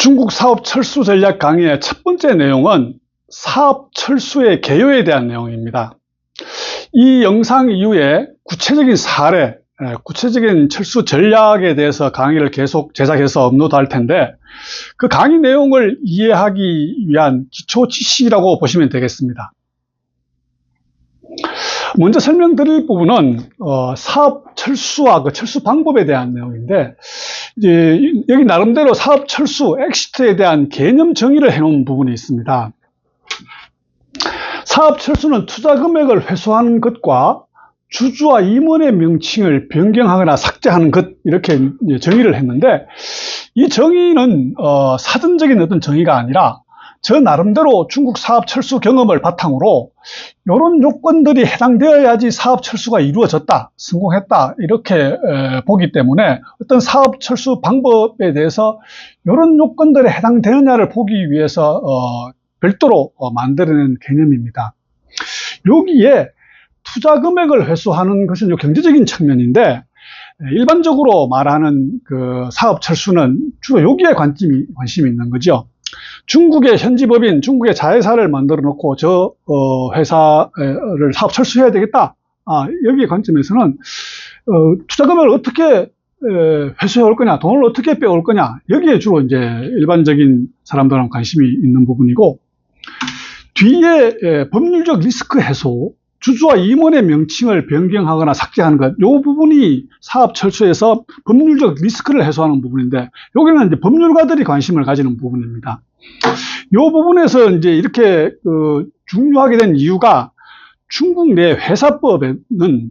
중국 사업 철수 전략 강의의 첫 번째 내용은 사업 철수의 개요에 대한 내용입니다. 이 영상 이후에 구체적인 사례, 구체적인 철수 전략에 대해서 강의를 계속 제작해서 업로드할 텐데 그 강의 내용을 이해하기 위한 기초 지식이라고 보시면 되겠습니다. 먼저 설명드릴 부분은 사업 철수와 그 철수 방법에 대한 내용인데, 이제 여기 나름대로 사업 철수, 엑시트에 대한 개념 정의를 해놓은 부분이 있습니다. 사업 철수는 투자 금액을 회수하는 것과 주주와 임원의 명칭을 변경하거나 삭제하는 것, 이렇게 정의를 했는데, 이 정의는 사전적인 어떤 정의가 아니라 저 나름대로 중국 사업 철수 경험을 바탕으로 이런 요건들이 해당되어야지 사업 철수가 이루어졌다, 성공했다, 이렇게 보기 때문에 어떤 사업 철수 방법에 대해서 이런 요건들에 해당되느냐를 보기 위해서 별도로 만들어낸 개념입니다. 여기에 투자 금액을 회수하는 것은 경제적인 측면인데, 일반적으로 말하는 그 사업 철수는 주로 여기에 관심이 있는 거죠. 중국의 현지 법인, 중국의 자회사를 만들어 놓고 저 회사를 사업 철수해야 되겠다. 여기 관점에서는 투자 금액을 어떻게 회수해 올 거냐, 돈을 어떻게 빼올 거냐, 여기에 주로 이제 일반적인 사람들은 관심이 있는 부분이고, 뒤에 법률적 리스크 해소, 주주와 임원의 명칭을 변경하거나 삭제하는 것, 이 부분이 사업 철수에서 법률적 리스크를 해소하는 부분인데, 여기는 이제 법률가들이 관심을 가지는 부분입니다. 이 부분에서 이제 이렇게 중요하게 된 이유가, 중국 내 회사법에는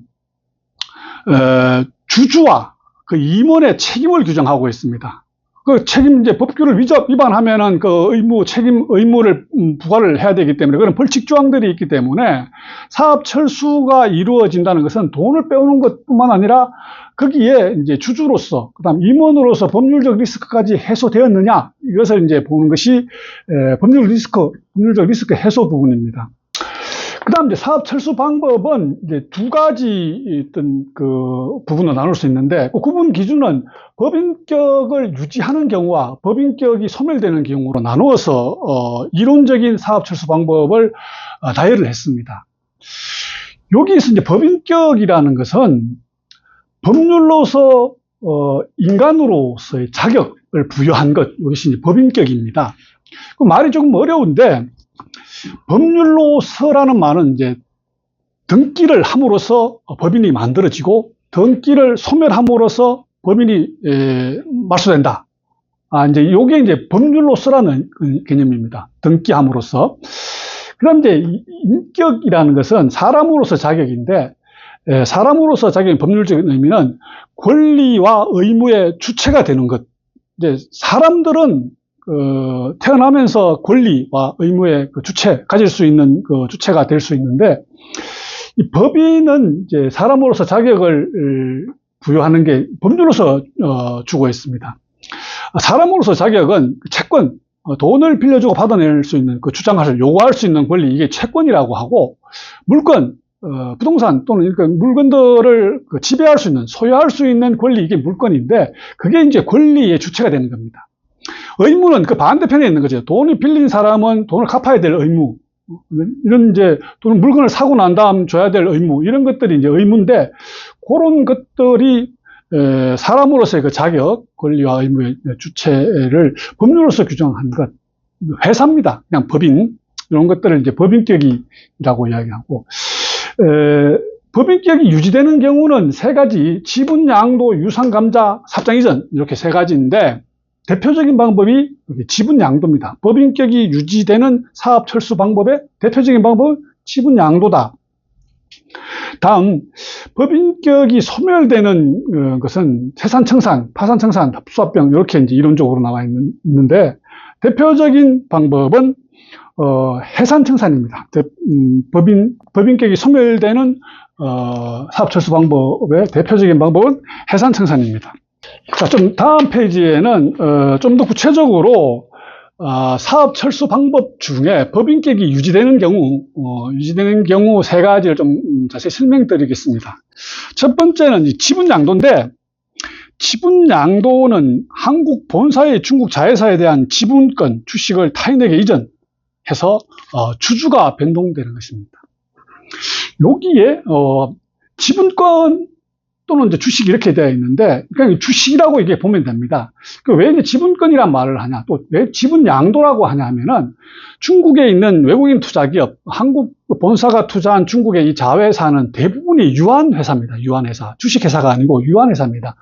주주와 그 임원의 책임을 규정하고 있습니다. 그 책임, 이제 법규를 위반하면은 그 책임 의무를 부과를 해야 되기 때문에 그런 벌칙 조항들이 있기 때문에 사업 철수가 이루어진다는 것은 돈을 빼오는 것뿐만 아니라 거기에 이제 주주로서, 그다음 임원으로서 법률적 리스크까지 해소되었느냐, 이것을 이제 보는 것이 법률적 리스크 해소 부분입니다. 그다음 이제 사업 철수 방법은 이제 두 가지 어떤 그 부분으로 나눌 수 있는데, 그 구분 기준은 법인격을 유지하는 경우와 법인격이 소멸되는 경우로 나누어서 이론적인 사업 철수 방법을 다혈을 했습니다. 여기서 이제 법인격이라는 것은 법률로서 인간으로서의 자격을 부여한 것, 이것이 이제 법인격입니다. 그 말이 조금 어려운데, 법률로서라는 말은 이제 등기를 함으로써 법인이 만들어지고 등기를 소멸함으로써 법인이 말소된다. 이제 이게 이제 법률로서라는 개념입니다. 등기함으로써. 그럼 이제 인격이라는 것은 사람으로서 자격인데, 사람으로서 자격의 법률적인 의미는 권리와 의무의 주체가 되는 것. 이제 사람들은 태어나면서 권리와 의무의 가질 수 있는 그 주체가 될 수 있는데, 이 법인은 이제 사람으로서 자격을 부여하는 게 법률로서 주고 있습니다. 사람으로서 자격은 채권, 돈을 빌려주고 받아낼 수 있는, 요구할 수 있는 권리, 이게 채권이라고 하고, 물건, 부동산 또는 물건들을 지배할 수 있는, 소유할 수 있는 권리, 이게 물건인데, 그게 이제 권리의 주체가 되는 겁니다. 의무는 그 반대편에 있는 거죠. 돈을 빌린 사람은 돈을 갚아야 될 의무, 이런 이제 물건을 사고 난 다음 줘야 될 의무, 이런 것들이 이제 의무인데, 그런 것들이 사람으로서의 그 자격, 권리와 의무의 주체를 법률로서 규정한 것, 회사입니다. 그냥 법인, 이런 것들을 이제 법인격이라고 이야기하고, 법인격이 유지되는 경우는 세 가지, 지분 양도, 유상 감자, 삽장 이전, 이렇게 세 가지인데, 대표적인 방법이 지분 양도입니다. 법인격이 유지되는 사업 철수 방법의 대표적인 방법은 지분 양도다. 다음, 법인격이 소멸되는 것은 세산청산, 파산청산, 합수합병, 이렇게 이제 이론적으로 나와 있는데, 대표적인 방법은 해산청산입니다. 법인격이 소멸되는 사업 철수 방법의 대표적인 방법은 해산청산입니다. 자, 좀 다음 페이지에는 좀 더 구체적으로 사업 철수 방법 중에 법인격이 유지되는 경우 세 가지를 좀 자세히 설명드리겠습니다. 첫 번째는 지분 양도인데, 지분 양도는 한국 본사의 중국 자회사에 대한 지분권, 주식을 타인에게 이전해서 주주가 변동되는 것입니다. 여기에 지분권 또는 이제 주식 이렇게 되어 있는데, 그냥 주식이라고 이게 보면 됩니다. 왜 이제 지분권이란 말을 하냐, 또 왜 지분 양도라고 하냐 하면은, 중국에 있는 외국인 투자기업, 한국 본사가 투자한 중국의 이 자회사는 대부분이 유한회사입니다. 유한회사. 주식회사가 아니고 유한회사입니다.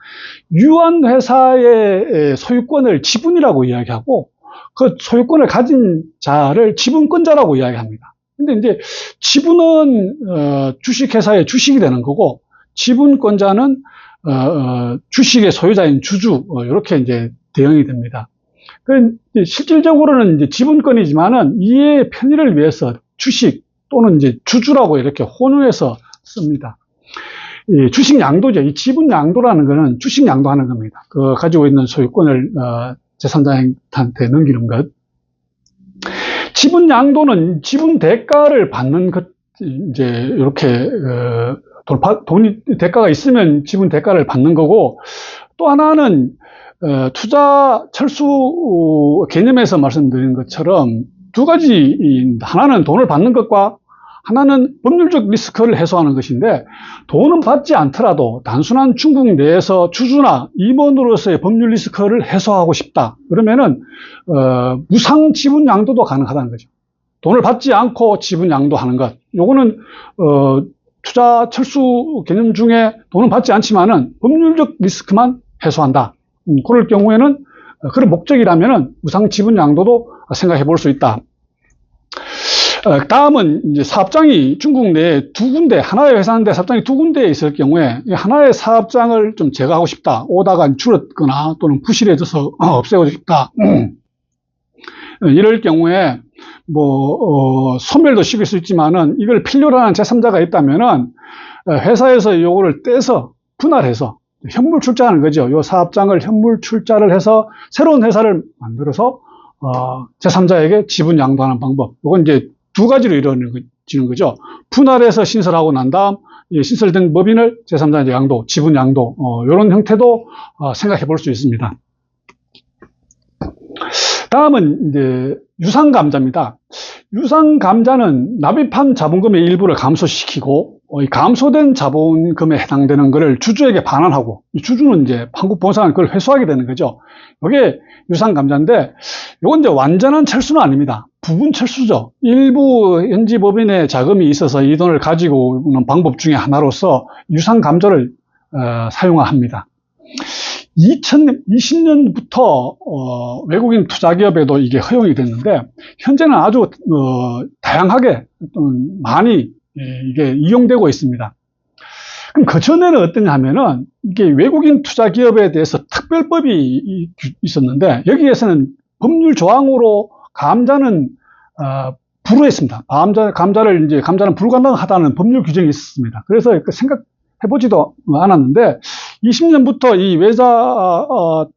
유한회사의 소유권을 지분이라고 이야기하고, 그 소유권을 가진 자를 지분권자라고 이야기합니다. 근데 이제 지분은 주식회사의 주식이 되는 거고, 지분권자는 주식의 소유자인 주주, 이렇게 이제 대응이 됩니다. 실질적으로는 이제 지분권이지만은 이해의 편의를 위해서 주식 또는 이제 주주라고 이렇게 혼용해서 씁니다. 이 주식 양도죠. 이 지분 양도라는 거는 주식 양도하는 겁니다. 그 가지고 있는 소유권을 제3자한테 넘기는 것. 지분 양도는 지분 대가를 받는 것, 이제 이렇게 돈이 대가가 있으면 지분 대가를 받는 거고, 또 하나는 투자 철수 개념에서 말씀드린 것처럼 두 가지, 하나는 돈을 받는 것과 하나는 법률적 리스크를 해소하는 것인데, 돈은 받지 않더라도 단순한 중국 내에서 주주나 임원으로서의 법률 리스크를 해소하고 싶다 그러면은 무상 지분 양도도 가능하다는 거죠. 돈을 받지 않고 지분 양도하는 것, 요거는 투자 철수 개념 중에 돈은 받지 않지만은 법률적 리스크만 해소한다. 그럴 경우에는 그런 목적이라면은 무상 지분 양도도 생각해 볼 수 있다. 다음은 이제 사업장이 중국 내에 두 군데, 하나의 회사인데 사업장이 두 군데에 있을 경우에 하나의 사업장을 좀 제거하고 싶다, 오다가 줄었거나 또는 부실해져서 없애고 싶다. 이럴 경우에 소멸도 시킬 수 있지만은 이걸 필요로 하는 제3자가 있다면은 회사에서 요거를 떼서 분할해서 현물 출자하는 거죠. 요 사업장을 현물 출자를 해서 새로운 회사를 만들어서 제3자에게 지분 양도하는 방법. 이건 이제 두 가지로 이루어지는 거죠. 분할해서 신설하고 난 다음 신설된 법인을 제3자에게 양도, 지분 양도, 이런 형태도 생각해 볼 수 있습니다. 다음은 이제 유상감자입니다. 유상감자는 납입한 자본금의 일부를 감소시키고, 감소된 자본금에 해당되는 것을 주주에게 반환하고, 주주는 이제 한국 본사는 그걸 회수하게 되는 거죠. 이게 유상감자인데, 이건 이제 완전한 철수는 아닙니다. 부분 철수죠. 일부 현지 법인의 자금이 있어서 이 돈을 가지고 오는 방법 중에 하나로서 유상감자를 사용합니다. 2020년부터 외국인 투자기업에도 이게 허용이 됐는데, 현재는 아주 다양하게 많이 이게 이용되고 있습니다. 그럼 그전에는 어떠냐 하면은, 이게 외국인 투자기업에 대해서 특별법이 있었는데, 여기에서는 법률 조항으로 감자는 불허했습니다. 감자는 불가능하다는 법률 규정이 있었습니다. 그래서 생각해보지도 않았는데, 20년부터 이 외상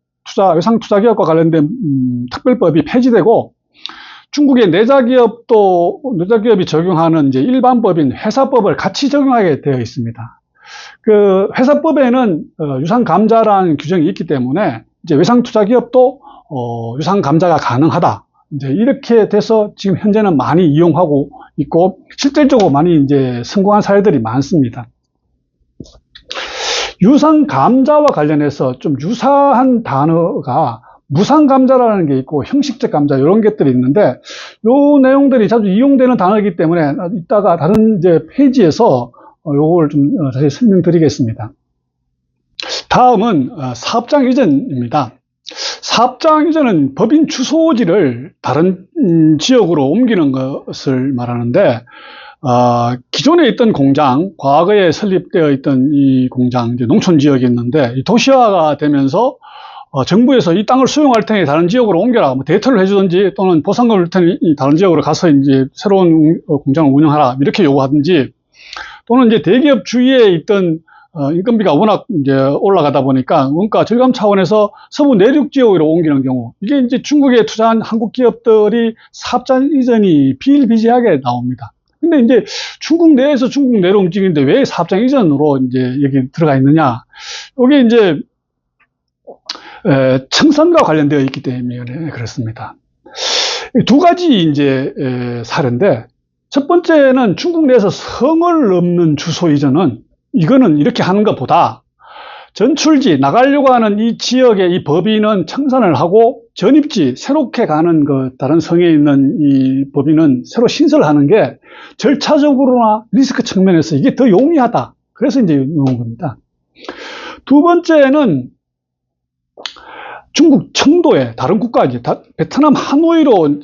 투자기업과 관련된 특별법이 폐지되고, 중국의 내자기업이 적용하는 이제 일반법인 회사법을 같이 적용하게 되어 있습니다. 그 회사법에는 유상감자라는 규정이 있기 때문에 이제 외상 투자기업도 유상감자가 가능하다. 이제 이렇게 돼서 지금 현재는 많이 이용하고 있고, 실질적으로 많이 이제 성공한 사례들이 많습니다. 유상감자와 관련해서 좀 유사한 단어가 무상감자라는 게 있고 형식적 감자, 이런 것들이 있는데, 요 내용들이 자주 이용되는 단어이기 때문에 이따가 다른 이제 페이지에서 요걸 좀 자세히 설명드리겠습니다. 다음은 사업장 이전입니다. 사업장 이전은 법인 주소지를 다른 지역으로 옮기는 것을 말하는데, 기존에 있던 공장, 과거에 설립되어 있던 이 공장, 이제 농촌 지역이 있는데, 이 도시화가 되면서 정부에서 이 땅을 수용할 테니 다른 지역으로 옮겨라, 대여를 해주든지 또는 보상금을 줄 테니 다른 지역으로 가서 이제 새로운 공장을 운영하라, 이렇게 요구하든지, 또는 이제 대기업 주위에 있던 인건비가 워낙 이제 올라가다 보니까 원가 절감 차원에서 서부 내륙 지역으로 옮기는 경우, 이게 이제 중국에 투자한 한국 기업들이 사업장 이전이 비일비재하게 나옵니다. 근데 이제 중국 내에서 중국 내로 움직이는데 왜 사업장 이전으로 이제 여기 들어가 있느냐? 여기 이제 청산과 관련되어 있기 때문에 그렇습니다. 두 가지 이제 사례인데, 첫 번째는 중국 내에서 성을 넘는 주소 이전은, 이거는 이렇게 하는 것보다 전출지, 나가려고 하는 이 지역의 이 법인은 청산을 하고, 전입지, 새롭게 가는 다른 성에 있는 이 법인은 새로 신설하는 게 절차적으로나 리스크 측면에서 이게 더 용이하다. 그래서 이제 넣은 겁니다. 두 번째는 중국 청도에 다른 국가, 이제 베트남 하노이로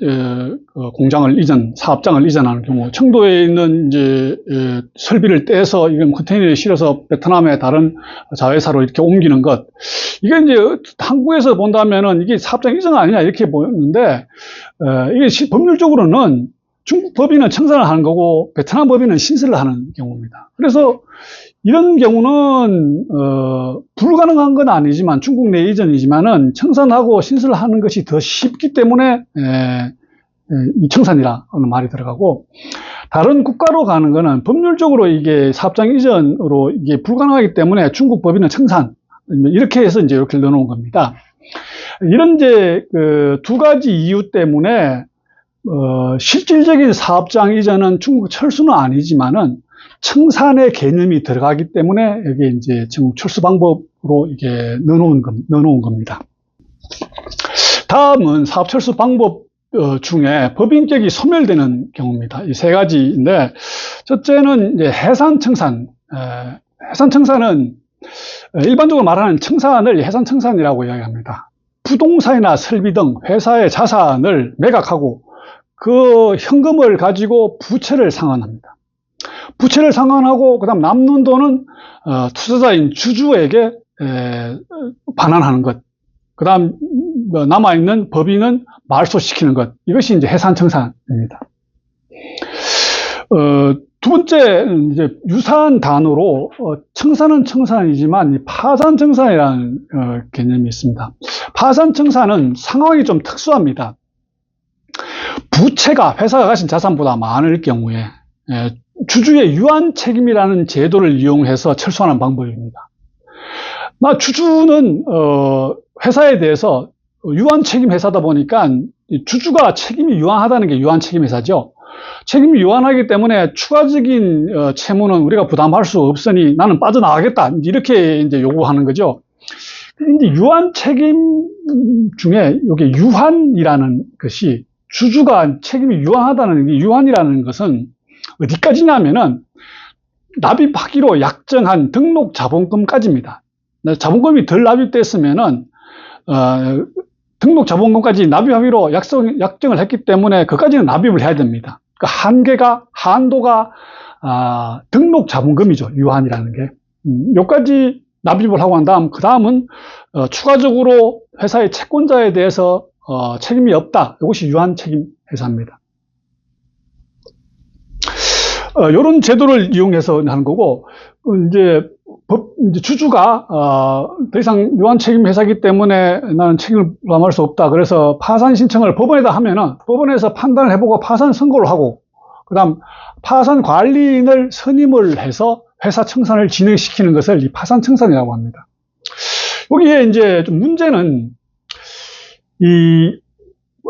사업장을 이전하는 경우, 청도에 있는 이제 설비를 떼서 이건 컨테이너에 실어서 베트남의 다른 자회사로 이렇게 옮기는 것, 이게 이제 한국에서 본다면은 이게 사업장 이전 아니냐 이렇게 보였는데, 이게 법률적으로는 중국 법인은 청산을 하는 거고 베트남 법인은 신설을 하는 경우입니다. 그래서 이런 경우는 불가능한 건 아니지만, 중국 내 이전이지만은 청산하고 신설을 하는 것이 더 쉽기 때문에 이 청산이라는 말이 들어가고, 다른 국가로 가는 거는 법률적으로 이게 사업장 이전으로 이게 불가능하기 때문에 중국 법인은 청산, 이렇게 해서 이제 이렇게 넣어놓은 겁니다. 이런 이제 두 가지 이유 때문에 실질적인 사업장 이전은 중국 철수는 아니지만은 청산의 개념이 들어가기 때문에 여기에 이제 중국 철수 방법으로 이게 넣어놓은 겁니다. 다음은 사업 철수 방법 중에 법인격이 소멸되는 경우입니다. 이 세 가지인데, 첫째는 이제 해산 청산. 해산 청산은 일반적으로 말하는 청산을 해산 청산이라고 이야기합니다. 부동산이나 설비 등 회사의 자산을 매각하고 그 현금을 가지고 부채를 상환합니다. 부채를 상환하고 그다음 남는 돈은 투자자인 주주에게 반환하는 것. 그다음 남아있는 법인은 말소시키는 것. 이것이 이제 해산청산입니다. 두 번째, 이제 유사한 단어로 청산은 청산이지만 파산청산이라는 개념이 있습니다. 파산청산은 상황이 좀 특수합니다. 부채가 회사가 가진 자산보다 많을 경우에 주주의 유한 책임이라는 제도를 이용해서 철수하는 방법입니다. 주주는 회사에 대해서 유한 책임 회사다 보니까 주주가 책임이 유한하다는 게 유한 책임 회사죠. 책임이 유한하기 때문에 추가적인 채무는 우리가 부담할 수 없으니 나는 빠져나가겠다, 이렇게 이제 요구하는 거죠. 근데 유한 책임 중에 이게 유한이라는 것이, 주주가 책임이 유한하다는 게, 유한이라는 것은 어디까지냐면은 납입하기로 약정한 등록 자본금까지입니다. 자본금이 덜 납입됐으면은 등록 자본금까지 납입하기로 약정을 했기 때문에 그까지는 납입을 해야 됩니다. 그러니까 한도가 등록 자본금이죠. 유한이라는 게. 여기까지 납입을 하고 난 다음, 그 다음은 추가적으로 회사의 채권자에 대해서 책임이 없다. 이것이 유한 책임 회사입니다. 이런 제도를 이용해서 하는 거고, 이제 주주가 더 이상 유한 책임 회사이기 때문에 나는 책임을 부담할 수 없다. 그래서 파산 신청을 법원에다 하면은 법원에서 판단을 해보고 파산 선고를 하고, 그다음 파산 관리인을 선임을 해서 회사 청산을 진행시키는 것을 이 파산 청산이라고 합니다. 여기에 이제 좀 문제는, 이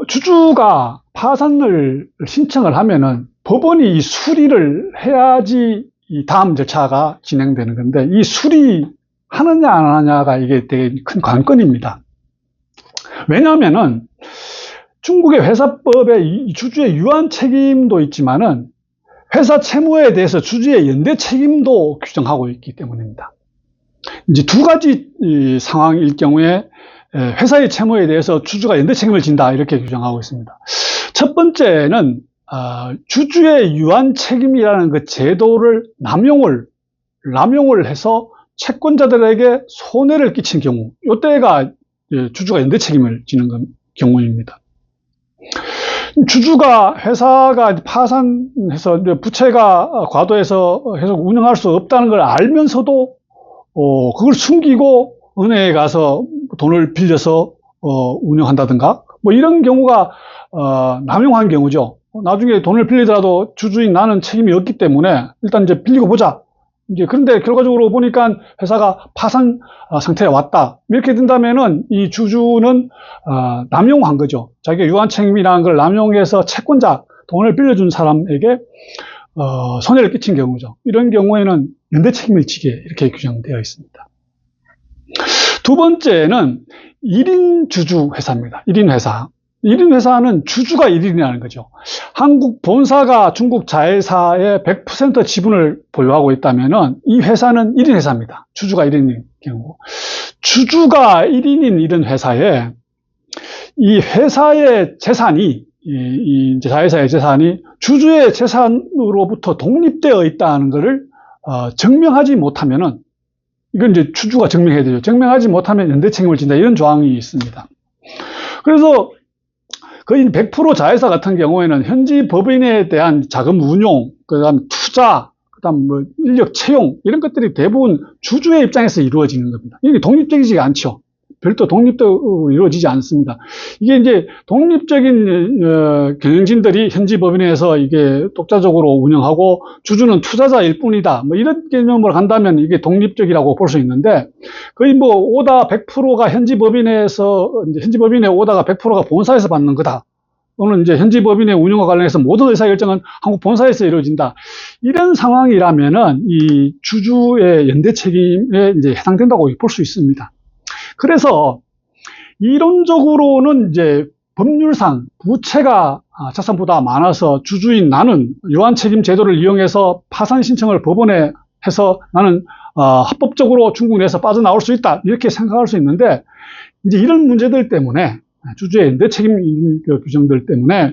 주주가 파산을 신청을 하면은 법원이 이 수리를 해야지 이 다음 절차가 진행되는 건데, 이 수리하느냐 안 하느냐가 이게 되게 큰 관건입니다. 왜냐하면은 중국의 회사법에 이 주주의 유한 책임도 있지만은 회사 채무에 대해서 주주의 연대 책임도 규정하고 있기 때문입니다. 이제 두 가지 상황일 경우에 회사의 채무에 대해서 주주가 연대 책임을 진다, 이렇게 규정하고 있습니다. 첫 번째는 주주의 유한 책임이라는 그 제도를 남용을 해서 채권자들에게 손해를 끼친 경우, 이때가 주주가 연대 책임을 지는 경우입니다. 주주가 회사가 파산해서 부채가 과도해서 계속 운영할 수 없다는 걸 알면서도 그걸 숨기고 은행에 가서 돈을 빌려서 운영한다든가, 뭐 이런 경우가 남용한 경우죠. 나중에 돈을 빌리더라도 주주인 나는 책임이 없기 때문에 일단 이제 빌리고 보자, 이제 그런데 결과적으로 보니까 회사가 파산 상태에 왔다. 이렇게 된다면은 이 주주는 남용한 거죠. 자기가 유한책임이라는 걸 남용해서 채권자, 돈을 빌려준 사람에게 손해를 끼친 경우죠. 이런 경우에는 연대 책임을 지게 이렇게 규정되어 있습니다. 두 번째는 1인 주주 회사입니다. 1인 회사. 1인 회사는 주주가 1인이라는 거죠. 한국 본사가 중국 자회사의 100% 지분을 보유하고 있다면 이 회사는 1인 회사입니다. 주주가 1인인 경우. 주주가 1인인 이런 회사에 이 회사의 재산이 이 자회사의 재산이 주주의 재산으로부터 독립되어 있다는 것을 증명하지 못하면은 이건 이제 주주가 증명해야 되죠. 증명하지 못하면 연대 책임을 진다. 이런 조항이 있습니다. 그래서 거의 100% 자회사 같은 경우에는 현지 법인에 대한 자금 운용, 그다음 투자, 그다음 뭐 인력 채용 이런 것들이 대부분 주주의 입장에서 이루어지는 겁니다. 이게 독립적이지 않죠. 별도 독립적으로 이루어지지 않습니다. 이게 이제 독립적인 경영진들이 현지 법인에서 이게 독자적으로 운영하고 주주는 투자자일 뿐이다. 뭐 이런 개념으로 간다면 이게 독립적이라고 볼 수 있는데 거의 뭐 오다 100%가 현지 법인에서 현지 법인의 오다가 100%가 본사에서 받는 거다. 또는 이제 현지 법인의 운영과 관련해서 모든 의사결정은 한국 본사에서 이루어진다. 이런 상황이라면은 이 주주의 연대 책임에 이제 해당된다고 볼 수 있습니다. 그래서 이론적으로는 이제 법률상 부채가 자산보다 많아서 주주인 나는 유한책임 제도를 이용해서 파산 신청을 법원에 해서 나는 합법적으로 중국 내에서 빠져나올 수 있다 이렇게 생각할 수 있는데 이제 이런 문제들 때문에 주주의 연대 책임 규정들 때문에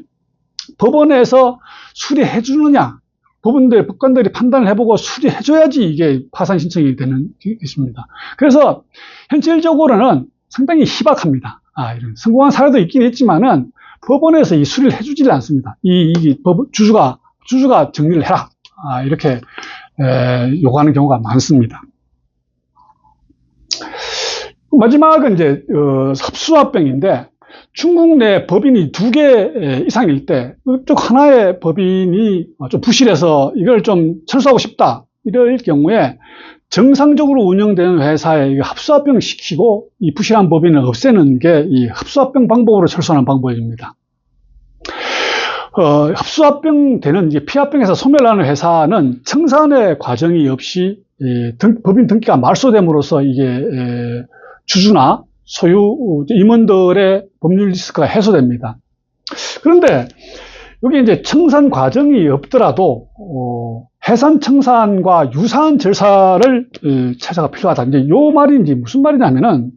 법원에서 수리해 주느냐 법관들이 판단을 해보고 수리해줘야지 이게 파산 신청이 되는 것입니다. 그래서 현실적으로는 상당히 희박합니다. 이런 성공한 사례도 있긴 있지만은 법원에서 이 수리를 해주질 않습니다. 주주가 정리를 해라. 이렇게 요구하는 경우가 많습니다. 마지막은 이제 흡수합병인데 중국 내 법인이 2개 이상일 때 이쪽 하나의 법인이 좀 부실해서 이걸 좀 철수하고 싶다 이럴 경우에 정상적으로 운영되는 회사에 합수합병 시키고 이 부실한 법인을 없애는 게 이 합수합병 방법으로 철수하는 방법입니다. 합수합병 되는 피합병에서 소멸하는 회사는 청산의 과정이 없이 법인 등기가 말소됨으로써 이게 주주나 소유 임원들의 법률 리스크가 해소됩니다. 그런데 여기 이제 청산 과정이 없더라도 해산 청산과 유사한 절차를 찾아가 필요하다. 이제 요 말이 이제 무슨 말이냐면은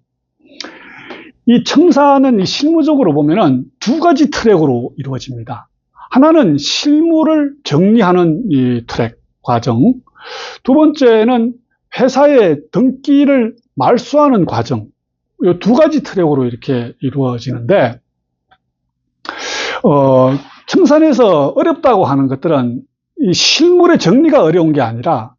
이 청산은 이 실무적으로 보면은 2가지 트랙으로 이루어집니다. 하나는 실무를 정리하는 이 트랙 과정. 두 번째는 회사의 등기를 말소하는 과정. 이 2가지 트랙으로 이렇게 이루어지는데, 청산에서 어렵다고 하는 것들은 이 실물의 정리가 어려운 게 아니라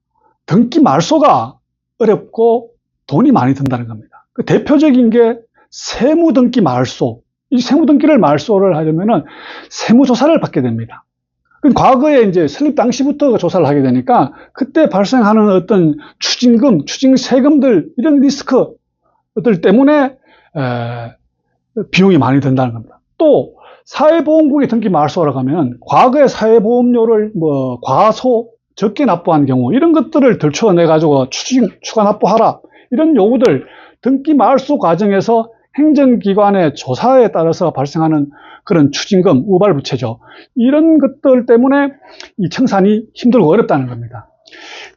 등기 말소가 어렵고 돈이 많이 든다는 겁니다. 그 대표적인 게 세무등기 말소. 이 세무등기를 말소를 하려면은 세무조사를 받게 됩니다. 과거에 이제 설립 당시부터 조사를 하게 되니까 그때 발생하는 어떤 추징금, 추징세금들 이런 리스크들 때문에 비용이 많이 든다는 겁니다. 또 사회보험국에 등기 말소하러 가면 과거의 사회보험료를 과소 적게 납부한 경우 이런 것들을 들춰내 가지고 추가 납부하라 이런 요구들 등기 말소 과정에서 행정기관의 조사에 따라서 발생하는 그런 추징금, 우발부채죠. 이런 것들 때문에 이 청산이 힘들고 어렵다는 겁니다.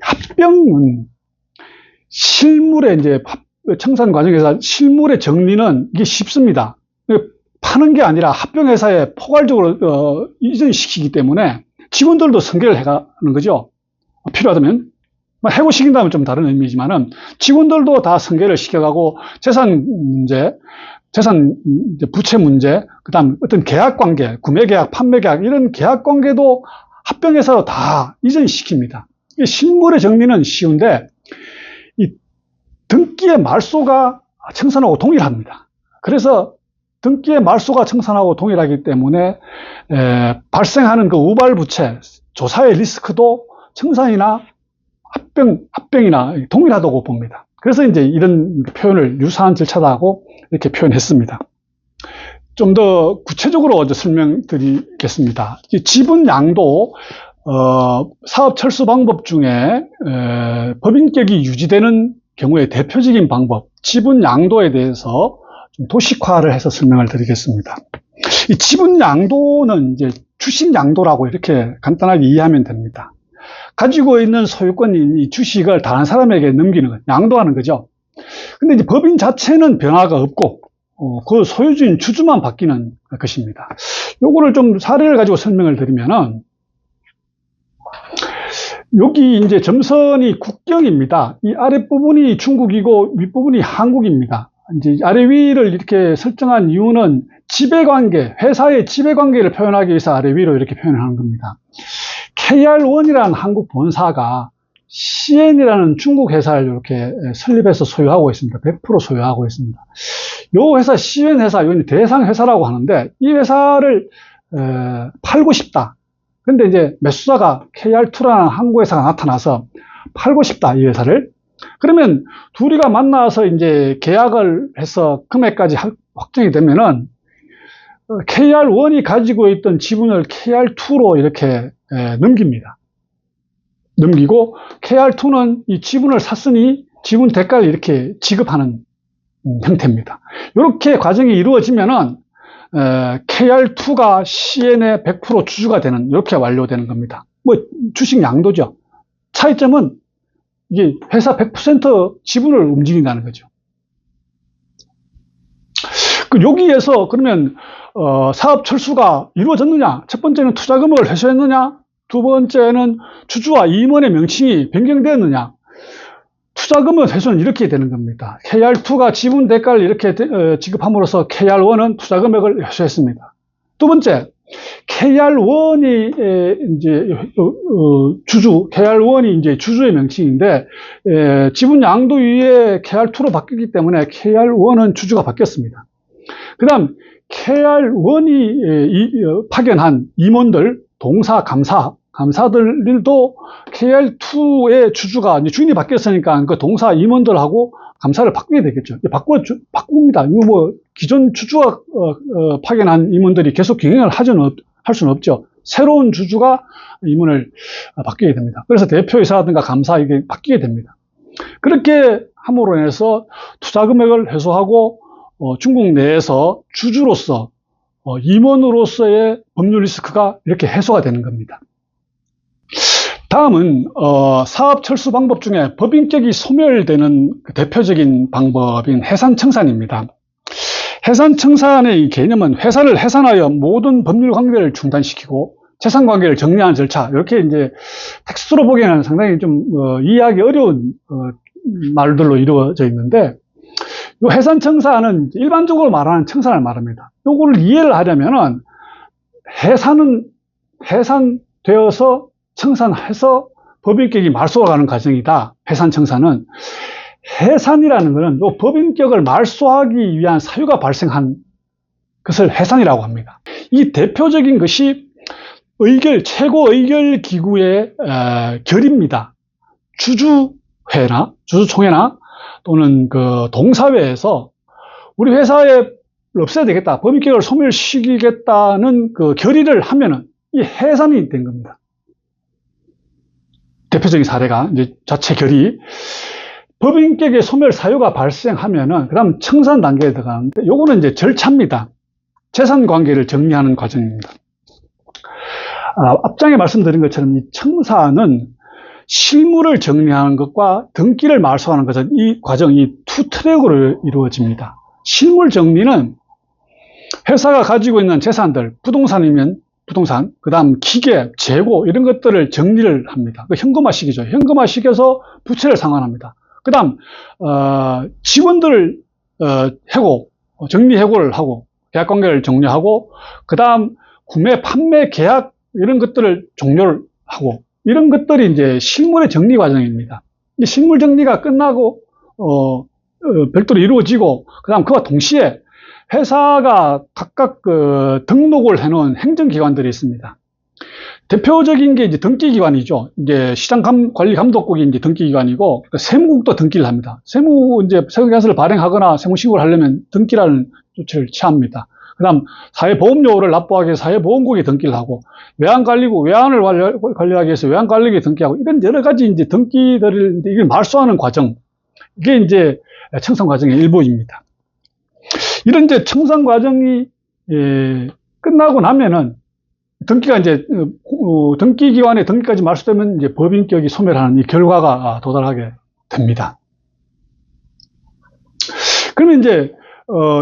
합병은 실물의 이제 청산 과정에서 실물의 정리는 이게 쉽습니다. 파는 게 아니라 합병회사에 포괄적으로 이전시키기 때문에 직원들도 승계를 해가는 거죠. 필요하다면. 해고시킨다면 좀 다른 의미지만은 직원들도 다 승계를 시켜가고 재산 문제, 부채 문제, 그 다음 어떤 계약 관계, 구매 계약, 판매 계약 이런 계약 관계도 합병해서 다 이전시킵니다. 실물의 정리는 쉬운데 이 등기의 말소가 청산하고 동일합니다. 그래서 등기의 말소가 청산하고 동일하기 때문에 발생하는 그 우발부채, 조사의 리스크도 청산이나 합병이나 동일하다고 봅니다. 그래서 이제 이런 표현을 유사한 절차다고 이렇게 표현했습니다. 좀 더 구체적으로 설명드리겠습니다. 지분 양도 사업 철수 방법 중에 법인격이 유지되는 경우에 대표적인 방법, 지분 양도에 대해서 좀 도식화를 해서 설명을 드리겠습니다. 이 지분 양도는 이제 주식 양도라고 이렇게 간단하게 이해하면 됩니다. 가지고 있는 소유권인 이 주식을 다른 사람에게 넘기는 것, 양도하는 거죠. 근데 이제 법인 자체는 변화가 없고, 그 소유주인 주주만 바뀌는 것입니다. 요거를 좀 사례를 가지고 설명을 드리면은, 여기 이제 점선이 국경입니다. 이 아랫부분이 중국이고 윗부분이 한국입니다. 이제 아래 위를 이렇게 설정한 이유는 지배관계, 회사의 지배관계를 표현하기 위해서 아래 위로 이렇게 표현하는 겁니다. KR1이라는 한국 본사가 CN이라는 중국 회사를 이렇게 설립해서 소유하고 있습니다. 100% 소유하고 있습니다. 이 회사, CN 회사, 이건 대상 회사라고 하는데, 이 회사를 팔고 싶다. 근데 이제 매수자가 KR2라는 한국 회사가 나타나서 팔고 싶다, 이 회사를. 그러면 둘이가 만나서 이제 계약을 해서 금액까지 확정이 되면은 KR1이 가지고 있던 지분을 KR2로 이렇게 넘깁니다. 넘기고 KR2는 이 지분을 샀으니 지분 대가를 이렇게 지급하는 형태입니다. 이렇게 과정이 이루어지면은 KR2가 CN의 100% 주주가 되는, 이렇게 완료되는 겁니다. 뭐 주식 양도죠. 차이점은 이게 회사 100% 지분을 움직인다는 거죠. 여기에서 그러면 사업 철수가 이루어졌느냐? 첫 번째는 투자 금액을 회수했느냐? 두 번째는 주주와 임원의 명칭이 변경되었느냐? 투자 금액 회수는 이렇게 되는 겁니다. KR2가 지분 대가를 이렇게 지급함으로써 KR1은 투자 금액을 회수했습니다. 두 번째, KR1이 이제 KR1이 이제 주주의 명칭인데 지분 양도 위에 KR2로 바뀌기 때문에 KR1은 주주가 바뀌었습니다. 그다음 KR1이 파견한 임원들, 동사, 감사들도 KR2의 주주가 이제 주인이 바뀌었으니까 그 동사 임원들하고 감사를 바꾸게 되겠죠. 바꿉니다. 이거 뭐 기존 주주가 파견한 임원들이 계속 경영을 할 수는 없죠. 새로운 주주가 임원을 바뀌게 됩니다. 그래서 대표이사라든가 감사 이게 바뀌게 됩니다. 그렇게 함으로 인해서 투자 금액을 회수하고 중국 내에서 주주로서 임원으로서의 법률 리스크가 이렇게 해소가 되는 겁니다. 다음은 사업 철수 방법 중에 법인격이 소멸되는 대표적인 방법인 해산청산입니다. 해산청산의 이 개념은 회사를 해산하여 모든 법률 관계를 중단시키고 재산 관계를 정리하는 절차, 이렇게 이제 텍스트로 보기에는 상당히 좀 이해하기 어려운 말들로 이루어져 있는데, 이 해산청산은 일반적으로 말하는 청산을 말합니다. 요거를 이해를 하려면은 해산되어서 청산해서 법인격이 말소가 가는 과정이다. 해산청산은. 해산이라는 것은 요 법인격을 말소하기 위한 사유가 발생한 것을 해산이라고 합니다. 이 대표적인 것이 최고의결기구의 결의입니다. 주주총회나 또는 그 동사회에서 우리 회사에 없애야 되겠다, 법인격을 소멸시키겠다는 그 결의를 하면은 이 해산이 된 겁니다. 대표적인 사례가 이제 자체 결의. 법인격의 소멸 사유가 발생하면은 그다음 청산 단계에 들어가는데, 요거는 이제 절차입니다. 재산 관계를 정리하는 과정입니다. 앞장에 말씀드린 것처럼 이 청산은 실물을 정리하는 것과 등기를 말소하는 것은 이 과정이 투 트랙으로 이루어집니다. 실물 정리는 회사가 가지고 있는 재산들, 부동산이면 부동산, 그 다음 기계, 재고 이런 것들을 정리를 합니다. 현금화시키죠. 현금화시켜서 부채를 상환합니다. 그 다음 직원들을 정리해고를 하고 계약관계를 종료하고, 그 다음 구매, 판매, 계약 이런 것들을 종료를 하고, 이런 것들이 이제 실물의 정리 과정입니다. 이 실물 정리가 끝나고 별도로 이루어지고, 그 다음 그와 동시에 회사가 각각 등록을 해놓은 행정기관들이 있습니다. 대표적인 게 이제 등기기관이죠. 이제 시장관리감독국이 이제 등기기관이고, 세무국도 등기를 합니다. 이제 세무계산서를 발행하거나 세무신고를 하려면 등기라는 조치를 취합니다. 그 다음, 사회보험료를 납부하기 위해서 사회보험국에 등기를 하고, 외환관리국, 외환을 관리하기 위해서 외환관리국에 등기하고, 이런 여러 가지 이제 등기들을 이걸 말소하는 과정, 이게 이제 청산 과정의 일부입니다. 이런 이제 청산 과정이 끝나고 나면은 등기가 이제 등기기관의 등기까지 말소되면 이제 법인격이 소멸하는 이 결과가 도달하게 됩니다. 그러면 이제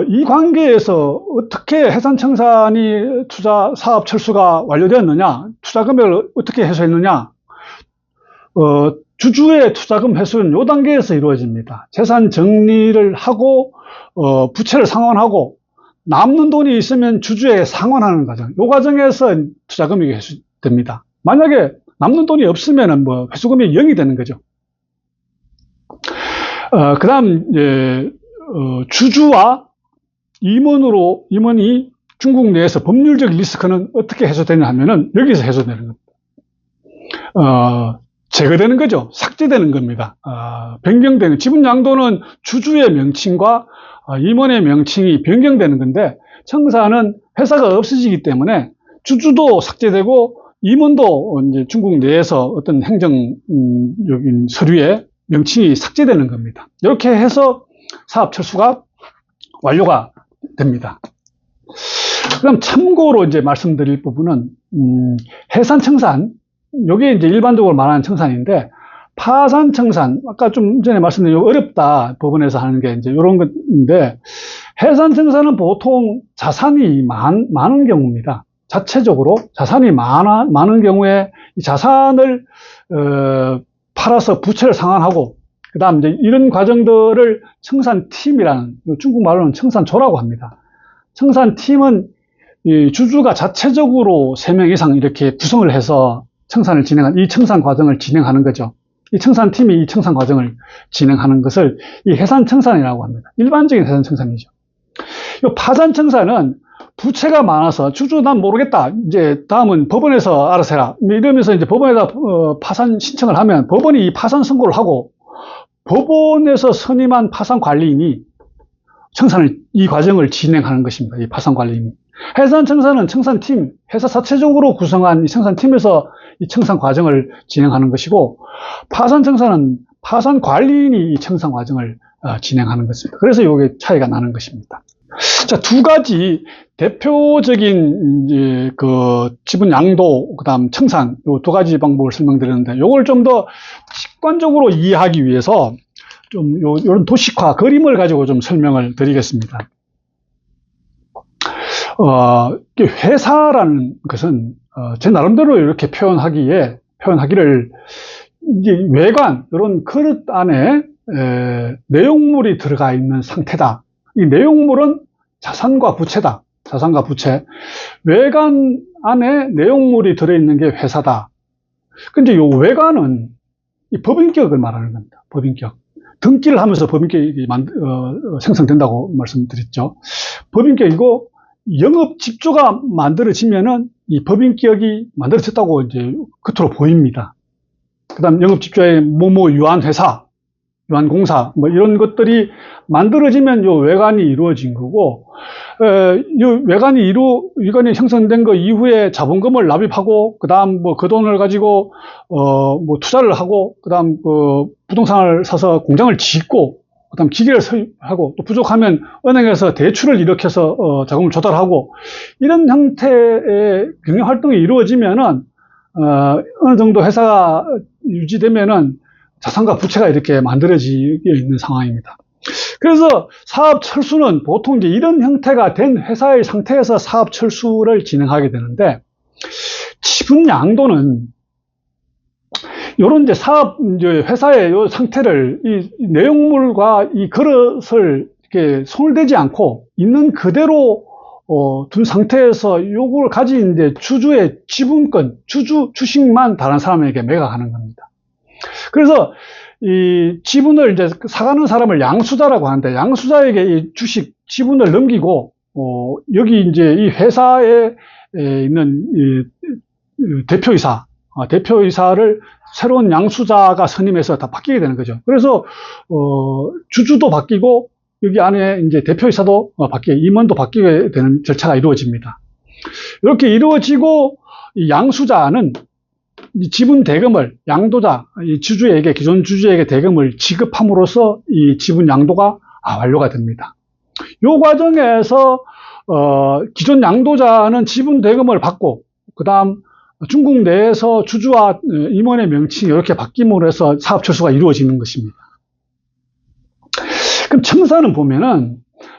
이 관계에서 어떻게 해산청산이 투자 사업 철수가 완료되었느냐, 투자 금액을 어떻게 회수했느냐, 주주의 투자금 회수는 이 단계에서 이루어집니다. 재산 정리를 하고 부채를 상환하고 남는 돈이 있으면 주주에 상환하는 과정, 이 과정에서 투자금액이 회수됩니다. 만약에 남는 돈이 없으면 뭐 회수금액이 0이 되는 거죠. 그 다음 주주와 임원이 중국 내에서 법률적 리스크는 어떻게 해소되냐 하면은 여기서 해소되는 겁니다. 제거되는 거죠. 삭제되는 겁니다. 변경되는, 지분 양도는 주주의 명칭과 임원의 명칭이 변경되는 건데, 청산은 회사가 없어지기 때문에 주주도 삭제되고 임원도 이제 중국 내에서 어떤 행정적인 서류에 명칭이 삭제되는 겁니다. 이렇게 해서 사업 철수가 완료가 됩니다. 그럼 참고로 이제 말씀드릴 부분은 해산청산, 이게 이제 일반적으로 말하는 청산인데, 파산청산, 아까 좀 전에 말씀드린 어렵다, 법원에서 하는 게 이제 이런 건데, 해산청산은 보통 자산이 많은 경우입니다. 자체적으로 자산이 많은 경우에 이 자산을 팔아서 부채를 상환하고, 그 다음 이제 이런 과정들을 청산팀이라는, 중국말로는 청산조라고 합니다. 청산팀은 이 주주가 자체적으로 3명 이상 이렇게 구성을 해서 청산을 진행한, 이 청산 과정을 진행하는 거죠. 이 청산팀이 이 청산 과정을 진행하는 것을 이 해산청산이라고 합니다. 일반적인 해산청산이죠. 이 파산청산은 부채가 많아서 주주 난 모르겠다, 이제 다음은 법원에서 알아서 해라, 이러면서 이제 법원에다 파산 신청을 하면 법원이 이 파산 선고를 하고, 법원에서 선임한 파산관리인이 이 과정을 진행하는 것입니다. 이 파산관리인이. 해산청산은 청산팀, 회사 자체적으로 구성한 이 청산팀에서 이 청산 과정을 진행하는 것이고, 파산청산은 파산관리인이 이 청산 과정을 진행하는 것입니다. 그래서 이게 차이가 나는 것입니다. 자, 두 가지 대표적인 이제 지분 양도, 그다음 청산, 요 두 가지 방법을 설명드렸는데, 요걸 좀 더 직관적으로 이해하기 위해서 좀 요런 도식화 그림을 가지고 좀 설명을 드리겠습니다. 회사라는 것은 제 나름대로 이렇게 표현하기를 이제 외관, 이런 그릇 안에 내용물이 들어가 있는 상태다. 이 내용물은 자산과 부채다. 자산과 부채. 외관 안에 내용물이 들어있는 게 회사다. 근데 이 외관은 이 법인격을 말하는 겁니다. 법인격. 등기를 하면서 법인격이 생성된다고 말씀드렸죠. 법인격이고, 영업 집조가 만들어지면은 이 법인격이 만들어졌다고 이제 겉으로 보입니다. 그 다음 영업 집조의 유한회사, 유한공사, 뭐 이런 것들이 만들어지면 요 외관이 이루어진 거고, 요 외관이 형성된 거 이후에 자본금을 납입하고, 그 다음 그 돈을 가지고, 투자를 하고, 그 다음 부동산을 사서 공장을 짓고, 그 다음 기계를 수입하고, 또 부족하면 은행에서 대출을 일으켜서 자금을 조달하고, 이런 형태의 경영활동이 이루어지면은, 어느 정도 회사가 유지되면은 자산과 부채가 이렇게 만들어지고 있는 상황입니다. 그래서 사업 철수는 보통 이제 이런 형태가 된 회사의 상태에서 사업 철수를 진행하게 되는데, 지분 양도는 요런 이제 회사의 요 상태를 이 내용물과 이 그릇을 이렇게 손을 대지 않고 있는 그대로 둔 상태에서 요걸 가진 이제 주주의 지분권, 주식만 다른 사람에게 매각하는 겁니다. 그래서 이 지분을 이제 사가는 사람을 양수자라고 하는데, 양수자에게 이 지분을 넘기고, 여기 이제 이 회사에 있는 대표이사를 새로운 양수자가 선임해서 다 바뀌게 되는 거죠. 그래서 주주도 바뀌고 여기 안에 이제 대표이사도 바뀌고 임원도 바뀌게 되는 절차가 이루어집니다. 이렇게 이루어지고 이 양수자는 이 지분 대금을 양도자, 이 주주에게, 기존 주주에게 대금을 지급함으로써 이 지분 양도가 완료가 됩니다. 이 과정에서 기존 양도자는 지분 대금을 받고 그다음 중국 내에서 주주와 임원의 명칭이 이렇게 바뀜으로 해서 사업 철수가 이루어지는 것입니다. 그럼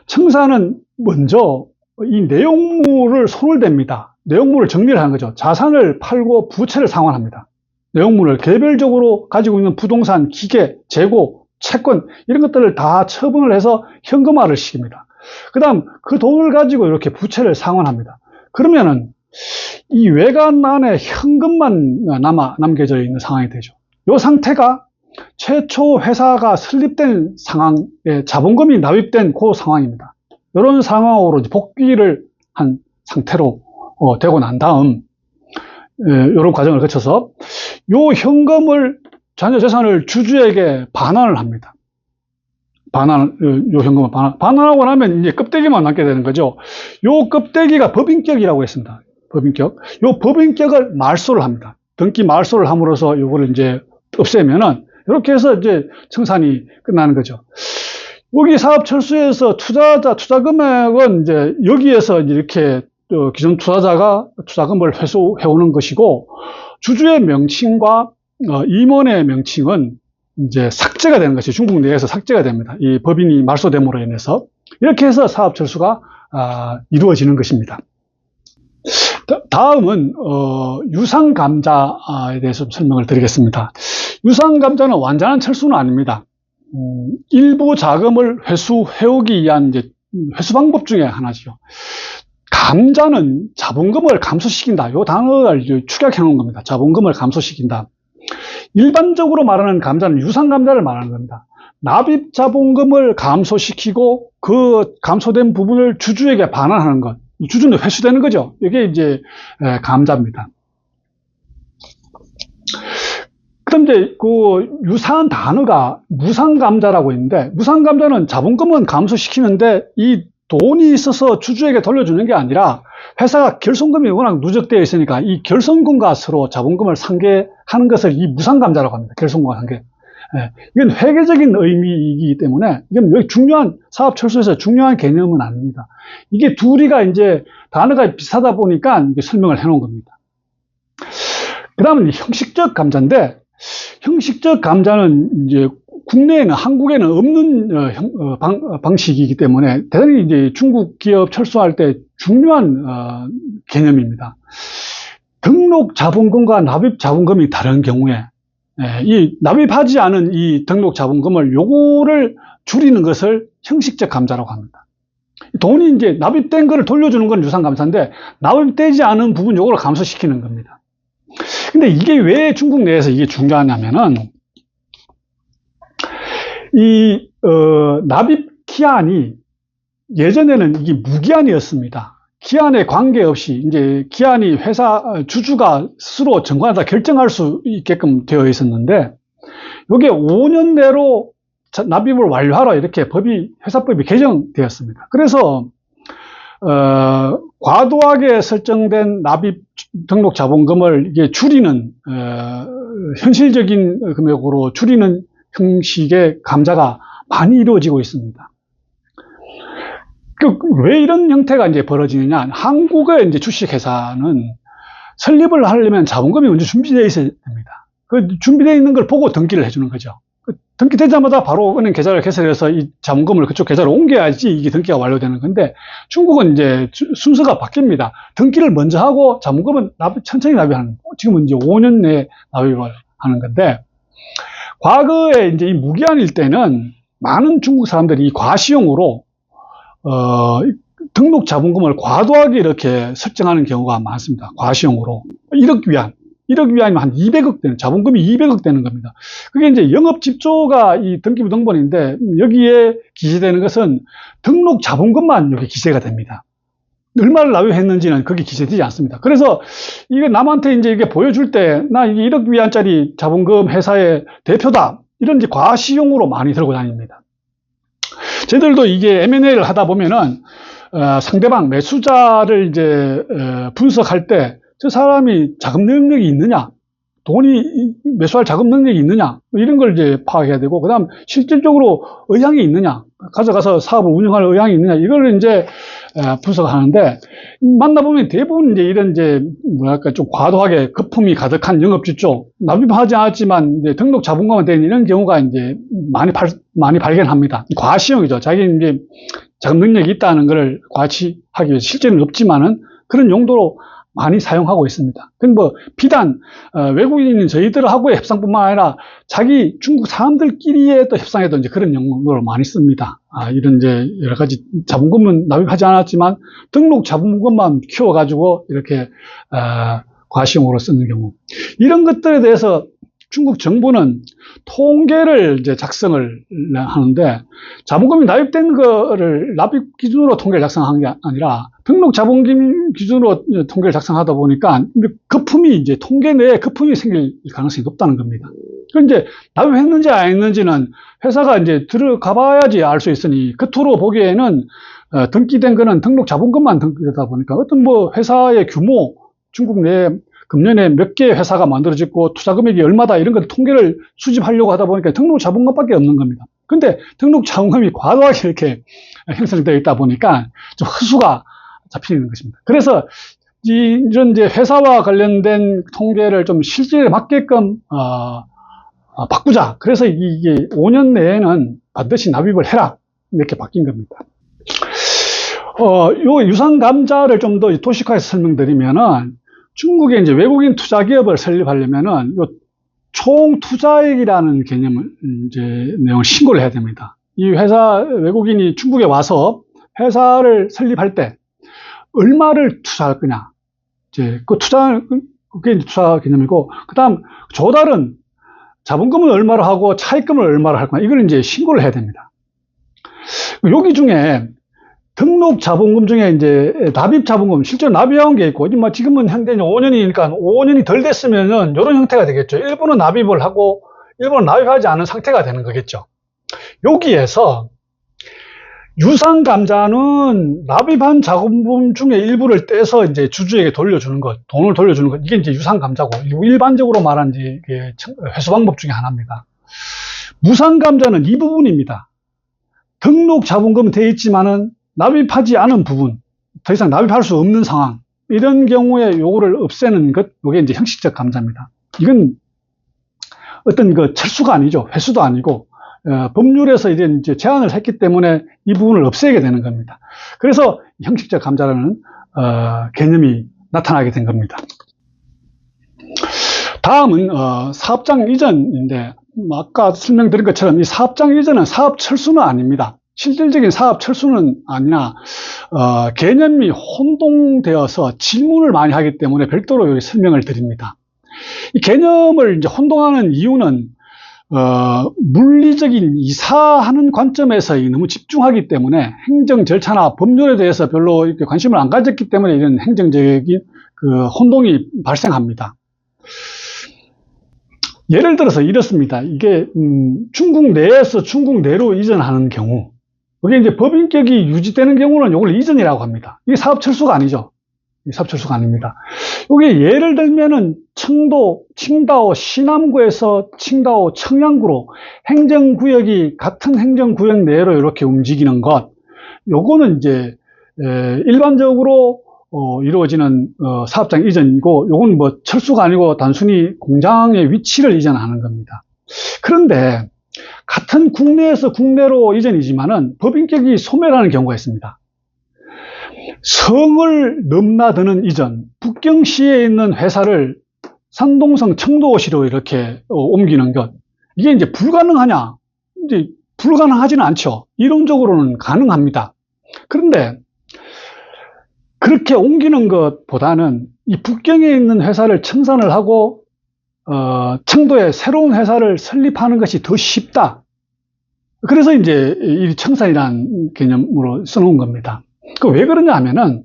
청사는 먼저 이 내용물을 손을 댑니다. 내용물을 정리를 하는 거죠. 자산을 팔고 부채를 상환합니다. 내용물을 개별적으로 가지고 있는 부동산, 기계, 재고, 채권 이런 것들을 다 처분을 해서 현금화를 시킵니다. 그 다음 그 돈을 가지고 이렇게 부채를 상환합니다. 그러면은 이 외관 안에 현금만 남겨져 있는 상황이 되죠. 이 상태가 최초 회사가 설립된 상황에 자본금이 납입된 그 상황입니다. 이런 상황으로 복귀를 한 상태로 되고 난 다음 이런 과정을 거쳐서 요 현금을 잔여 재산을 주주에게 반환을 합니다. 요 현금을 반환하고 나면 이제 껍데기만 남게 되는 거죠. 요 껍데기가 법인격이라고 했습니다. 법인격. 요 법인격을 말소를 합니다. 등기 말소를 함으로써 요거를 이제 없애면은 이렇게 해서 이제 청산이 끝나는 거죠. 여기 사업 철수에서 투자 금액은 이제 여기에서 이제 이렇게 기존 투자자가 투자금을 회수해오는 것이고 주주의 명칭과 임원의 명칭은 이제 삭제가 되는 것이 중국 내에서 삭제가 됩니다. 이 법인이 말소됨으로 인해서 이렇게 해서 사업 철수가 이루어지는 것입니다. 다음은 유상감자에 대해서 좀 설명을 드리겠습니다. 유상감자는 완전한 철수는 아닙니다. 일부 자금을 회수해오기 위한 이제 회수 방법 중에 하나죠. 감자는 자본금을 감소시킨다. 이 단어를 축약해 놓은 겁니다. 자본금을 감소시킨다. 일반적으로 말하는 감자는 유상감자를 말하는 겁니다. 납입 자본금을 감소시키고 그 감소된 부분을 주주에게 반환하는 것. 주주는 회수되는 거죠. 이게 이제 감자입니다. 그럼 이제 그 유사한 단어가 무상감자라고 있는데, 무상감자는 자본금은 감소시키는데 이 돈이 있어서 주주에게 돌려주는 게 아니라 회사가 결손금이 워낙 누적되어 있으니까 이 결손금과 서로 자본금을 상계하는 것을 이 무상감자라고 합니다. 결손금과 상계. 이건 회계적인 의미이기 때문에 이건 여기 중요한 사업 철수에서 중요한 개념은 아닙니다. 이게 둘이가 이제 단어가 비슷하다 보니까 설명을 해놓은 겁니다. 그 다음은 형식적 감자인데, 형식적 감자는 이제 국내에는, 한국에는 없는 방식이기 때문에 대단히 이제 중국 기업 철수할 때 중요한 개념입니다. 등록 자본금과 납입 자본금이 다른 경우에 이 납입하지 않은 이 등록 자본금을 요거를 줄이는 것을 형식적 감자라고 합니다. 돈이 이제 납입된 거를 돌려주는 건 유상감사인데 납입되지 않은 부분 요거를 감소시키는 겁니다. 근데 이게 왜 중국 내에서 이게 중요하냐면은 이 납입 기한이 예전에는 이게 무기한이었습니다. 기한에 관계없이 이제 기한이 회사 주주가 스스로 정관하다 결정할 수 있게끔 되어 있었는데 이게 5년 내로 납입을 완료하라 이렇게 회사법이 개정되었습니다. 그래서 과도하게 설정된 납입 등록 자본금을 이게 줄이는 현실적인 금액으로 줄이는 형식의 감자가 많이 이루어지고 있습니다. 왜 이런 형태가 이제 벌어지느냐? 한국의 이제 주식회사는 설립을 하려면 자본금이 먼저 준비되어 있어야 됩니다. 그 준비되어 있는 걸 보고 등기를 해주는 거죠. 등기되자마자 바로 은행 계좌를 개설해서 이 자본금을 그쪽 계좌로 옮겨야지 이게 등기가 완료되는 건데 중국은 이제 순서가 바뀝니다. 등기를 먼저 하고 자본금은 천천히 납입하는, 지금은 이제 5년 내에 납입을 하는 건데 과거에 이제 이 무기한일 때는 많은 중국 사람들이 이 과시용으로 등록 자본금을 과도하게 이렇게 설정하는 경우가 많습니다. 과시용으로. 1억 위안이면 한 200억 되는, 자본금이 200억 되는 겁니다. 그게 이제 영업집조가 이 등기부 등본인데 여기에 기재되는 것은 등록 자본금만 여기 기재가 됩니다. 얼마를 납입했는지는 거기 기재되지 않습니다. 그래서 이게 남한테 이제 이게 보여줄 때, 나 이게 1억 위안짜리 자본금 회사의 대표다. 이런 이제 과시용으로 많이 들고 다닙니다. 저희들도 이게 M&A를 하다 보면은, 상대방 매수자를 이제, 분석할 때, 저 사람이 자금 능력이 있느냐, 돈이 매수할 자금 능력이 있느냐, 이런 걸 이제 파악해야 되고, 그 다음 실질적으로 의향이 있느냐, 가져가서 사업을 운영할 의향이 있느냐, 이걸 이제 분석하는데, 만나보면 대부분 이제 이런 이제, 뭐랄까, 좀 과도하게 거품이 가득한 영업주 쪽, 납입하지 않았지만, 이제 등록 자본금만 된 이런 경우가 이제 많이 발견합니다. 과시형이죠. 자기 이제 자금 능력이 있다는 걸 과시하기 위해서 실제는 없지만은 그런 용도로 많이 사용하고 있습니다. 그건 뭐, 비단, 외국인인 저희들하고의 협상뿐만 아니라 자기 중국 사람들끼리의 또 협상에도 이제 그런 용도로 많이 씁니다. 이런 이제 여러 가지 자본금은 납입하지 않았지만 등록 자본금만 키워가지고 이렇게, 과시용으로 쓰는 경우. 이런 것들에 대해서 중국 정부는 통계를 이제 작성을 하는데 자본금이 납입된 거를 납입 기준으로 통계를 작성한 게 아니라 등록 자본금 기준으로 통계를 작성하다 보니까 거품이 이제 통계 내에 거품이 생길 가능성이 높다는 겁니다. 그럼 이제 납입했는지 안 했는지는 회사가 이제 들어가 봐야지 알 수 있으니 겉으로 보기에는 등기된 거는 등록 자본금만 등기되다 보니까 어떤 뭐 회사의 규모, 중국 내에 금년에 몇 개의 회사가 만들어졌고 투자 금액이 얼마다 이런 걸 통계를 수집하려고 하다 보니까 등록 자본금밖에 없는 겁니다. 근데 등록 자본금이 과도하게 이렇게 형성되어 있다 보니까 좀 허수가 잡히는 것입니다. 그래서 이런 이제 회사와 관련된 통계를 좀 실질에 맞게끔 바꾸자. 그래서 이게 5년 내에는 반드시 납입을 해라. 이렇게 바뀐 겁니다. 요 유상 감자를 좀 더 도식화해서 설명드리면은 중국에 이제 외국인 투자 기업을 설립하려면은 요 총 투자액이라는 개념을 이제 내용을 신고를 해야 됩니다. 이 회사 외국인이 중국에 와서 회사를 설립할 때 얼마를 투자할 거냐. 이제 그게 투자 개념이고, 그 다음 조달은 자본금은 얼마로 하고 차입금을 얼마로 할 거냐. 이걸 이제 신고를 해야 됩니다. 여기 중에 등록 자본금 중에 이제 납입 자본금, 실제로 납입한 게 있고, 지금은 현재 5년이니까 5년이 덜 됐으면은 이런 형태가 되겠죠. 일부는 납입을 하고, 일부는 납입하지 않은 상태가 되는 거겠죠. 여기에서 유상 감자는 납입한 자본금 중에 일부를 떼서 이제 주주에게 돌려주는 것, 돈을 돌려주는 것, 이게 이제 유상 감자고, 일반적으로 말하는 이제 회수 방법 중에 하나입니다. 무상 감자는 이 부분입니다. 등록 자본금은 돼 있지만은 납입하지 않은 부분, 더 이상 납입할 수 없는 상황, 이런 경우에 요거를 없애는 것, 요게 이제 형식적 감자입니다. 이건 어떤 그 철수가 아니죠. 회수도 아니고, 법률에서 이제 제한을 했기 때문에 이 부분을 없애게 되는 겁니다. 그래서 형식적 감자라는, 개념이 나타나게 된 겁니다. 다음은, 사업장 이전인데, 아까 설명드린 것처럼 이 사업장 이전은 사업 철수는 아닙니다. 실질적인 사업 철수는 아니나 개념이 혼동되어서 질문을 많이 하기 때문에 별도로 여기 설명을 드립니다. 이 개념을 이제 혼동하는 이유는 물리적인 이사하는 관점에서 너무 집중하기 때문에 행정 절차나 법률에 대해서 별로 이렇게 관심을 안 가졌기 때문에 이런 행정적인 그 혼동이 발생합니다. 예를 들어서 이렇습니다. 이게 중국 내에서 중국 내로 이전하는 경우, 이게 이제 법인격이 유지되는 경우는 이걸 이전이라고 합니다. 이게 사업 철수가 아니죠. 사업 철수가 아닙니다. 이게 예를 들면은 청도, 칭다오, 시남구에서 칭다오, 청양구로 행정구역이 같은 행정구역 내로 이렇게 움직이는 것, 요거는 이제 일반적으로 이루어지는 사업장 이전이고, 요건 뭐 철수가 아니고 단순히 공장의 위치를 이전하는 겁니다. 그런데 같은 국내에서 국내로 이전이지만은 법인격이 소멸하는 경우가 있습니다. 성을 넘나드는 이전, 북경시에 있는 회사를 산동성 청도시로 이렇게 옮기는 것, 이게 이제 불가능하냐? 이제 불가능하지는 않죠. 이론적으로는 가능합니다. 그런데 그렇게 옮기는 것보다는 이 북경에 있는 회사를 청산을 하고 청도에 새로운 회사를 설립하는 것이 더 쉽다. 그래서 이제 이 청산이라는 개념으로 써놓은 겁니다. 그 왜 그러냐 하면은,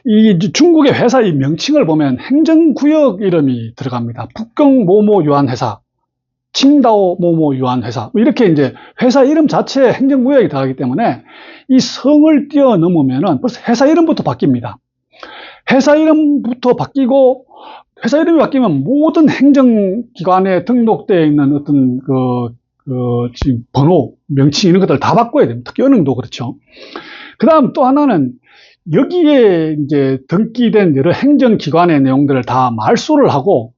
이 중국의 회사 이 명칭을 보면 행정구역 이름이 들어갑니다. 북경 모모 유한회사, 칭다오 모모 유한회사, 이렇게 이제 회사 이름 자체에 행정구역이 들어가기 때문에 이 성을 뛰어넘으면은 벌써 회사 이름부터 바뀝니다. 회사 이름부터 바뀌고, 회사 이름이 바뀌면 모든 행정기관에 등록되어 있는 어떤 지금 번호, 명칭 이런 것들 다 바꿔야 됩니다. 특히 은행도 그렇죠. 그 다음 또 하나는 여기에 이제 등기된 여러 행정기관의 내용들을 다 말소를 하고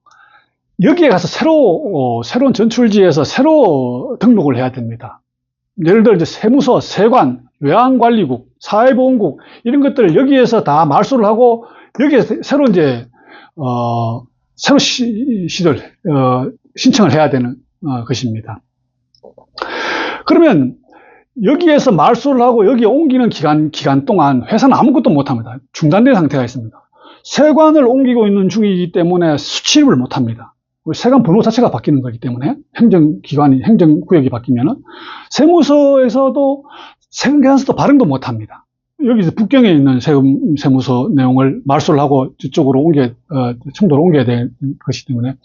여기에 가서 새로운 전출지에서 새로 등록을 해야 됩니다. 예를 들어 이제 세무서, 세관, 외환관리국, 사회보험국 이런 것들을 여기에서 다 말소를 하고 여기에 새로 이제 새로 신청을 해야 되는 것입니다. 그러면 여기에서 말소를 하고 여기에 옮기는 기간 동안 회사는 아무것도 못합니다. 중단된 상태가 있습니다. 세관을 옮기고 있는 중이기 때문에 수취입을 못합니다. 세관 번호 자체가 바뀌는 거기 때문에 행정구역이 바뀌면은 세무서에서도 세금계산서도 발행도 못합니다. 여기서 북경에 있는 세무서 내용을 말소를 하고 저쪽으로 청도로 옮겨야 되는 것이기 때문에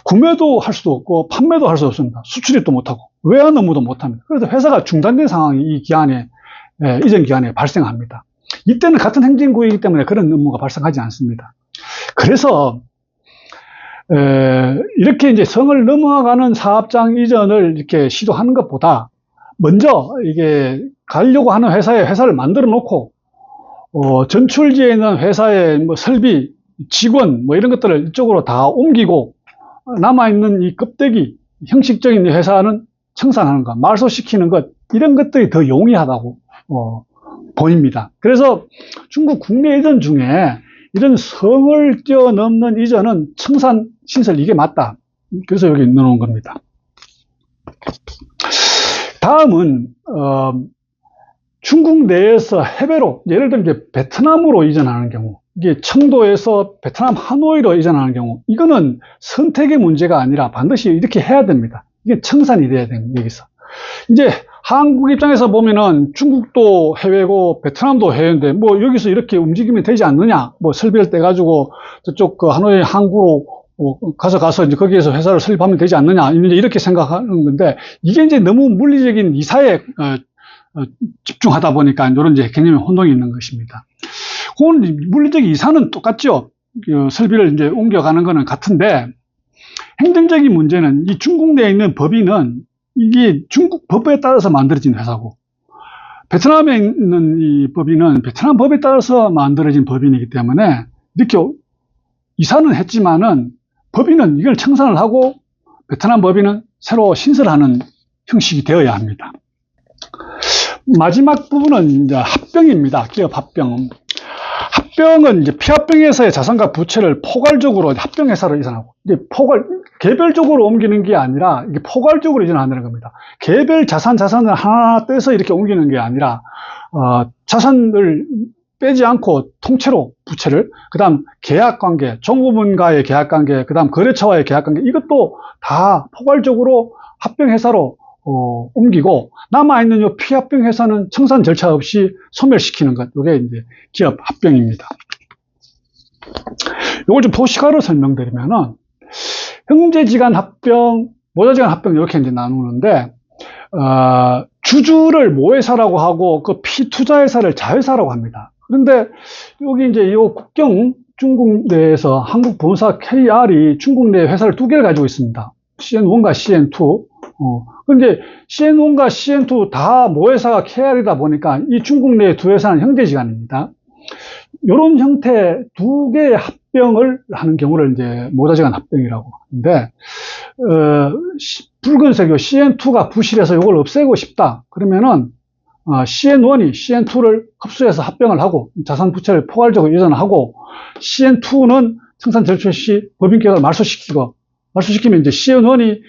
구매도 할 수도 없고 판매도 할 수 없습니다. 수출입도 못하고 외환 업무도 못합니다. 그래서 회사가 중단된 상황이 이전 기간에 발생합니다. 이때는 같은 행정구역이기 때문에 그런 업무가 발생하지 않습니다. 그래서 이렇게 이제 성을 넘어가는 사업장 이전을 이렇게 시도하는 것보다 먼저 이게 가려고 하는 회사를 만들어 놓고 전출지에 있는 회사의 뭐 설비, 직원 뭐 이런 것들을 이쪽으로 다 옮기고 남아있는 이 껍데기 형식적인 회사는 청산하는 것, 말소시키는 것 이런 것들이 더 용이하다고 보입니다. 그래서 중국 국내 이전 중에 이런 성을 뛰어넘는 이전은 청산 신설 이게 맞다. 그래서 여기 넣어놓은 겁니다. 다음은 중국 내에서 해외로 예를 들면 이제 베트남으로 이전하는 경우 이게 청도에서 베트남 하노이로 이전하는 경우 이거는 선택의 문제가 아니라 반드시 이렇게 해야 됩니다. 이게 청산이 돼야 됩니다. 여기서 이제 한국 입장에서 보면은 중국도 해외고 베트남도 해외인데 뭐 여기서 이렇게 움직이면 되지 않느냐 뭐 설비를 떼가지고 저쪽 하노이 항구로 가서 이제 거기에서 회사를 설립하면 되지 않느냐 이렇게 생각하는 건데 이게 이제 너무 물리적인 이사에 집중하다 보니까 이런 이제 개념의 혼동이 있는 것입니다. 그건 물리적 이사는 똑같죠. 설비를 이제 옮겨가는 거는 같은데 행정적인 문제는 이 중국 내에 있는 법인은 이게 중국 법에 따라서 만들어진 회사고 베트남에 있는 이 법인은 베트남 법에 따라서 만들어진 법인이기 때문에 이렇게 이사는 했지만은 법인은 이걸 청산을 하고 베트남 법인은 새로 신설하는 형식이 되어야 합니다. 마지막 부분은 이제 합병입니다. 기업 합병. 합병은 이제 피합병에서의 자산과 부채를 포괄적으로 합병회사로 이전하고, 이제 개별적으로 옮기는 게 아니라 이게 포괄적으로 이전한다는 겁니다. 개별 자산을 하나 떼서 이렇게 옮기는 게 아니라, 자산을 빼지 않고 통째로 부채를, 그 다음 계약관계, 종업원과의 계약관계, 그 다음 거래처와의 계약관계, 이것도 다 포괄적으로 합병회사로 옮기고 남아있는 이 피합병회사는 청산 절차 없이 소멸시키는 것. 이게 이제 기업 합병입니다. 이걸 좀 도식화로 설명드리면은 형제지간 합병, 모자지간 합병 이렇게 이제 나누는데 주주를 모회사라고 하고 그 피투자회사를 자회사라고 합니다. 그런데 여기 이제 이 국경 중국 내에서 한국 본사 KR이 중국 내 회사를 두 개를 가지고 있습니다. CN1과 CN2. 근데 CN1과 CN2 다 모회사가 KR이다 보니까 이 중국 내 두 회사는 형제지간입니다. 이런 형태 두 개의 합병을 하는 경우를 이제 모자지간 합병이라고 하는데, 붉은색 CN2가 부실해서 이걸 없애고 싶다. 그러면은, CN1이 CN2를 흡수해서 합병을 하고 자산 부채를 포괄적으로 이전하고 CN2는 청산 절차 시 법인계약을 말소시키면 이제 CN1이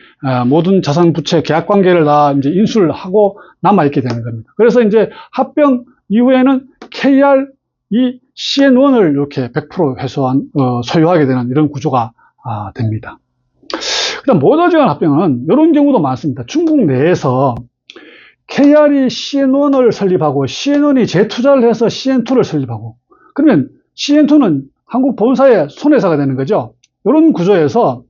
모든 자산 부채 계약 관계를 다 이제 인수를 하고 남아있게 되는 겁니다. 그래서 이제 합병 이후에는 KR이 CN1을 이렇게 100% 소유하게 되는 이런 구조가 됩니다. 그다음 모자지간 합병은 이런 경우도 많습니다. 중국 내에서 KR이 CN1을 설립하고 CN1이 재투자를 해서 CN2를 설립하고 그러면 CN2는 한국 본사의 손해사가 되는 거죠. 이런 구조에서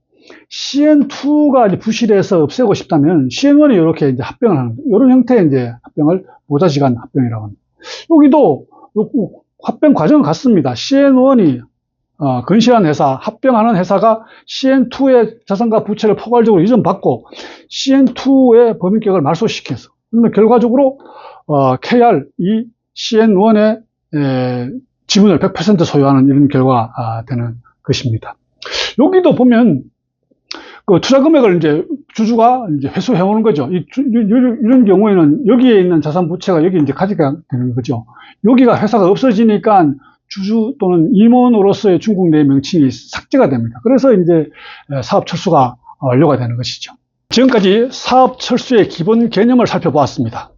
CN2가 부실해서 없애고 싶다면 CN1이 이렇게 이제 합병을 하는 이런 형태의 이제 합병을 보좌지간 합병이라고 합니다. 여기도 합병 과정은 같습니다. CN1이 건실한 회사, 합병하는 회사가 CN2의 자산과 부채를 포괄적으로 이전받고 CN2의 법인격을 말소시켜서 그러면 결과적으로 KR 이 CN1의 지분을 100% 소유하는 이런 결과가 되는 것입니다. 여기도 보면 그 투자 금액을 이제 주주가 이제 회수해 오는 거죠. 이런 경우에는 여기에 있는 자산 부채가 여기 이제 가지가 되는 거죠. 여기가 회사가 없어지니까 주주 또는 임원으로서의 중국 내 명칭이 삭제가 됩니다. 그래서 이제 사업 철수가 완료가 되는 것이죠. 지금까지 사업 철수의 기본 개념을 살펴보았습니다.